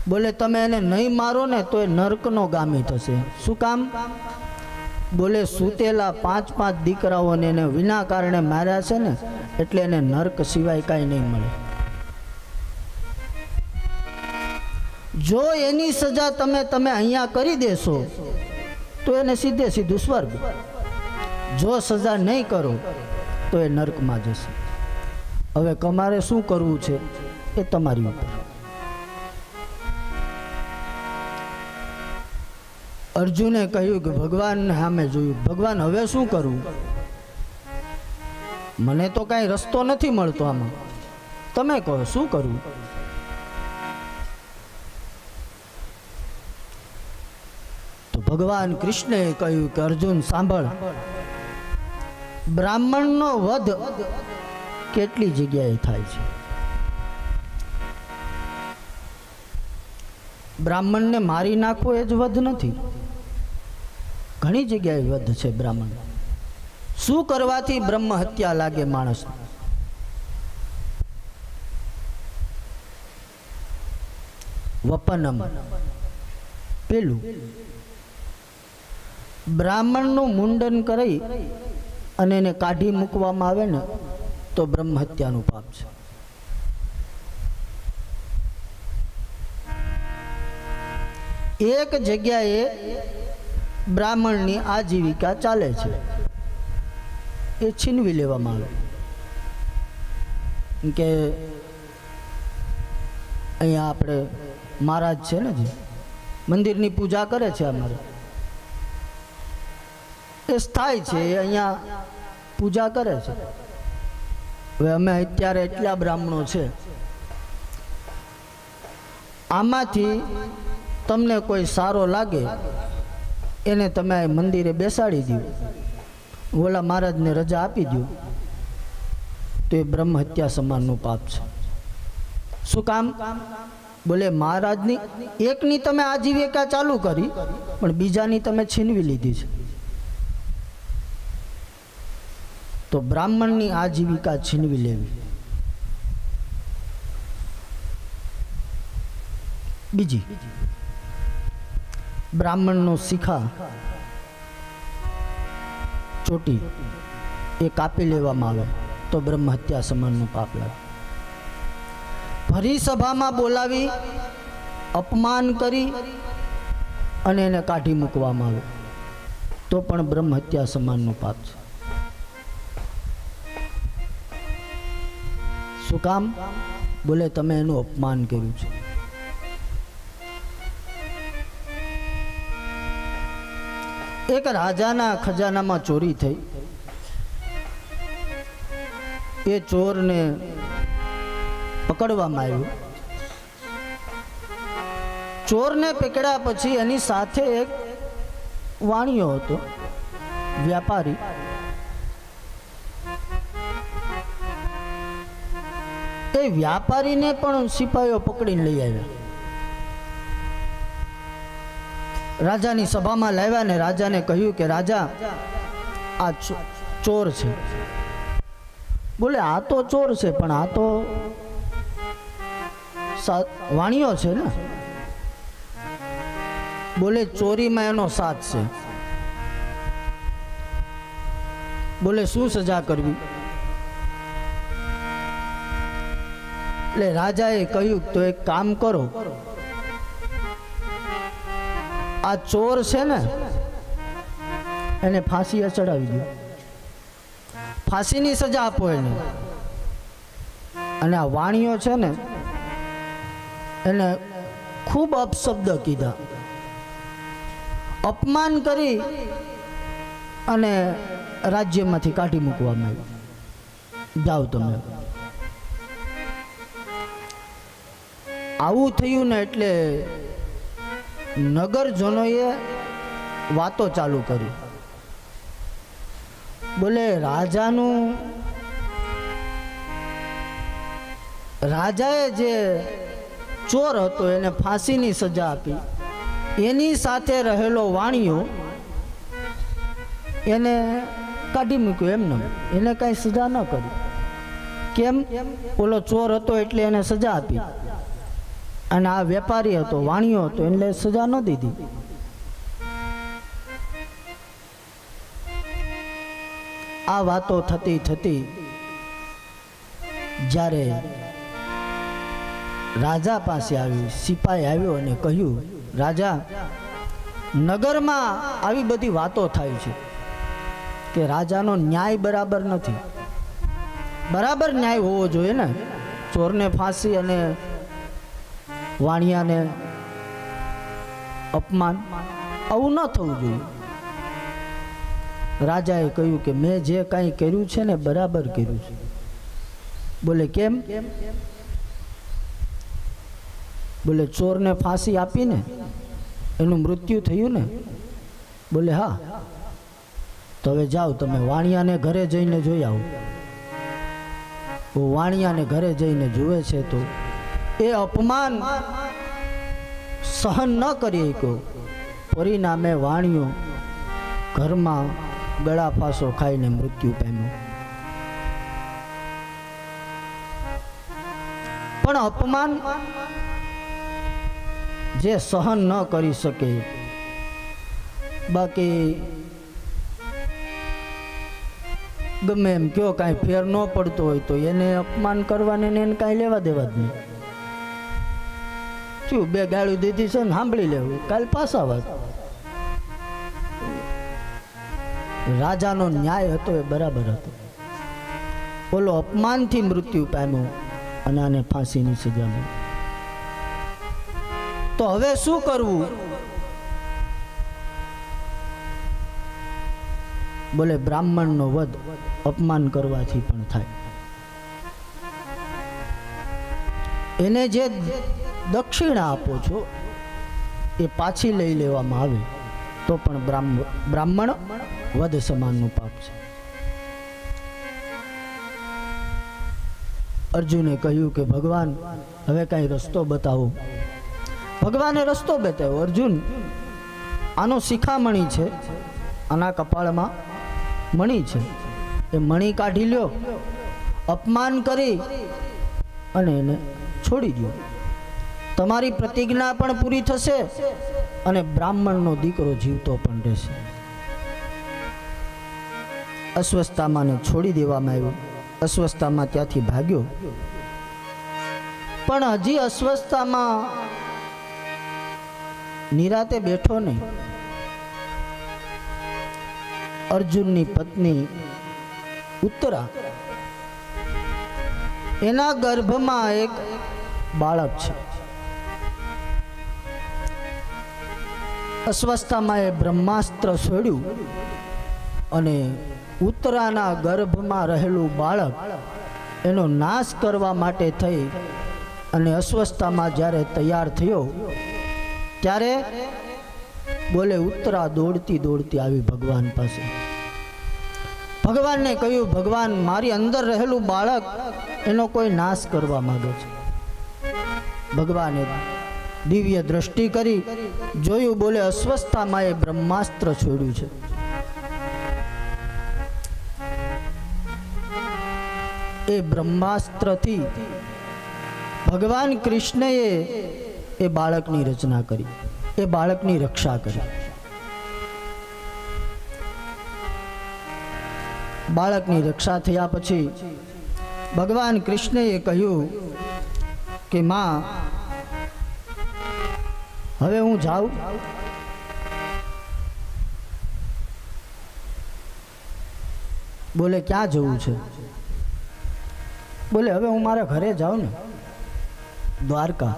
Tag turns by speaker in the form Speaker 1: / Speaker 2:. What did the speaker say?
Speaker 1: બોલે તમે એને નહીં મારો ને તો એ નરકનો ગામી થશે. શું કામ? બોલે સૂતેલા 5 દીકરાઓને એને વિના કારણે માર્યા છે ને, એટલે એને નરક સિવાય કાંઈ નહીં મળે. જો એની સજા તમે અહીંયા કરી દેશો તો એને સીધે સીધું સ્વર્ગ. જો સજા નહીં કરો તો એ નરકમાં જશે. હવે તમારે શું કરવું છે એ તમારી ઉપર. અર્જુને કહ્યું કે ભગવાનને સામે જોયું, ભગવાન હવે શું કરવું? મને તો કાંઈ રસ્તો નથી મળતો આમાં, તમે કહો શું કરવું? તો ભગવાન કૃષ્ણએ કહ્યું કે અર્જુન સાંભળ, બ્રાહ્મણનો વધ કેટલી જગ્યાએ થાય છે. બ્રાહ્મણને મારી નાખવો એ જ વધ નથી, ઘણી જગ્યાએ વધ છે બ્રાહ્મણ. શું કરવાથી બ્રહ્મ હત્યા લાગે માણસ? વપનમ, પેલું બ્રાહ્મણનું મુંડન કરી અને એને કાઢી મૂકવામાં આવે ને તો બ્રહ્મ હત્યાનું પાપ છે. એક જગ્યાએ બ્રાહ્મણની આજીવિકા ચાલે છે, એ છીનવી લેવામાં આવે કે અહીંયા આપણે મહારાજ છે ને, જે મંદિરની પૂજા કરે છે અમારે, એ સ્થાય છે, એ અહીંયા પૂજા કરે છે. હવે અમે અત્યારે એટલા બ્રાહ્મણો છે, આમાંથી તમને કોઈ સારો લાગે એને તમે આ મંદિરે બેસાડી દો, ઓલા મહારાજને રજા આપી દો, તો એ બ્રહ્મ હત્યા સમાનનું પાપ છે. શું કામ? બોલે મહારાજની એકની તમે આજીવિકા ચાલુ કરી પણ બીજાની તમે છીનવી લીધી છે. તો બ્રાહ્મણની આજીવિકા છીનવી લેવી. બીજી, બ્રાહ્મણનો શિખા ચોટી એ કાપી લેવામાં આવે તો બ્રહ્મ હત્યા સમાનનું પાપ લાગે. ભરી સભામાં બોલાવી અપમાન કરી અને એને કાઢી મૂકવામાં આવે તો પણ બ્રહ્મ હત્યા સમાનનું પાપ છે. શું કામ? બોલે તમે એનું અપમાન કર્યું છે. એક રાજાના ખજાનામાં ચોરી થઈ. એ ચોરને પકડવામાં આવ્યો. ચોરને પકડ્યા પછી એની સાથે એક વાણિયો હતો, વ્યાપારી. એ વ્યાપારીને પણ સિપાહીઓ પકડીને લઈ આવ્યા. રાજાની સભામાં લાવ્યા ને રાજાને કહ્યું કે રાજા, આ ચોર છે. બોલે આ તો ચોર છે પણ આ તો વાણિયો છે ને. બોલે ચોરીમાં એનો સાથ છે. બોલે શું સજા કરવી? એટલે રાજાએ કહ્યું તો એક કામ કરો, આ ચોર છે ને એને ફાંસી ચડાવી દો, ફાંસીની સજા આપો એને. અને આ વાણિયો છે ને એને ખૂબ અપશબ્દ કીધા, અપમાન કરી અને રાજ્યમાંથી કાઢી મૂકવામાં આવ્યું. જાઓ તમે. આવું થયું ને એટલે નગરજનોએ વાતો ચાલુ કરી. બોલે રાજાએ જે ચોર હતો એને ફાંસીની સજા આપી, એની સાથે રહેલો વાણિયો એને કાઢી મૂક્યો એમને, એને કાંઈ સજા ન કરી. કેમ? ઓલો ચોર હતો એટલે એને સજા આપી. અને આ વેપારી હતો, વાણિયો હતો, એટલે સજા ન દીધી. આ વાતો થતી થતી જ્યારે રાજા પાસે આવી, સિપાહી આવ્યો અને કહ્યું, રાજા, નગરમાં આવી બધી વાતો થાય છે કે રાજાનો ન્યાય બરાબર નથી. બરાબર ન્યાય હોવો જોઈએ ને. ચોરને ફાંસી અને વાણિયાને અપમાન, આવું ન થવું જોઈએ. રાજાએ કહ્યું કે મેં જે કાંઈ કર્યું છે ને બરાબર કર્યું છે. બોલે કેમ? બોલે ચોરને ફાંસી આપીને એનું મૃત્યુ થયું ને. બોલે હા. તો હવે જાઓ તમે વાણિયાને ઘરે જઈને જોઈ આવો. વાણિયાને ઘરે જઈને જુએ છે તો એ અપમાન સહન ન કરી શક્યો. પરિણામે વાણિયો ઘરમાં ગળા ફાંસો ખાઈને મૃત્યુ પામ્યો. પણ અપમાન જે સહન ન કરી શકે, બાકી ગમે એમ કયો કાંઈ ફેર ન પડતો હોય તો એને અપમાન કરવાને એને કાંઈ લેવા દેવા જ નહીં. શું બે ગાળું દીધી છે ને સાંભળી લેવું, કાલ પાછા વાત. રાજાનો ન્યાય હતો એ બરાબર હતો. ઓલો અપમાનથી મૃત્યુ પામ્યો અને આને ફાંસીની સજા મળી. તો હવે શું કરવું? બોલે બ્રાહ્મણનો વધ અપમાન કરવાથી પણ થાય. એને જે દક્ષિણા આપો છો એ પાછી લઈ લેવામાં આવે તો પણ બ્રાહ્મણ વધ સમાનનું પાપ છે. અર્જુને કહ્યું કે ભગવાન હવે કાંઈ રસ્તો બતાવો. ભગવાને રસ્તો બતાવ્યો. અર્જુન, આનો શિખામણી છે, આના કપાળમાં મણી છે, એ મણી કાઢી લ્યો, અપમાન કરી અને એને છોડી દો. તમારી પ્રતિજ્ઞા પણ પૂરી થશે અને બ્રાહ્મણનો દીકરો જીવતો પણ રહેશે. અશ્વસ્થામાને છોડી દેવામાં આવ્યો. અશ્વસ્થામાં ત્યાંથી ભાગ્યો. પણ હજી અશ્વસ્થામાં નિરાતે બેઠો નહીં. અર્જુનની પત્ની ઉત્તરા, એના ગર્ભમાં એક બાળક છે. અશ્વસ્થામાં એ બ્રહ્માસ્ત્ર છોડ્યું અને ઉત્તરાના ગર્ભમાં રહેલું બાળક એનો નાશ કરવા માટે થઈ અને અશ્વસ્થામાં જ્યારે તૈયાર થયો ત્યારે બોલે ઉત્તરા દોડતી દોડતી આવી ભગવાન પાસે. ભગવાનને કહ્યું, ભગવાન, મારી અંદર રહેલું બાળક એનો કોઈ નાશ કરવા માંગે છે. ભગવાને દિવ્ય દ્રષ્ટિ કરી જોયું. બોલે અશ્વસ્થામાં એ બ્રહ્માસ્ત્ર છોડ્યું છે. એ બ્રહ્માસ્ત્રથી ભગવાન કૃષ્ણએ એ બાળકની રચના કરી, એ બાળકની રક્ષા કરી. બાળકની રક્ષા થયા પછી ભગવાન કૃષ્ણએ કહ્યું કે માં, હવે હું જાઉં. બોલે ક્યાં જવું છે? બોલે હવે હું મારા ઘરે જાઉં ને, દ્વારકા.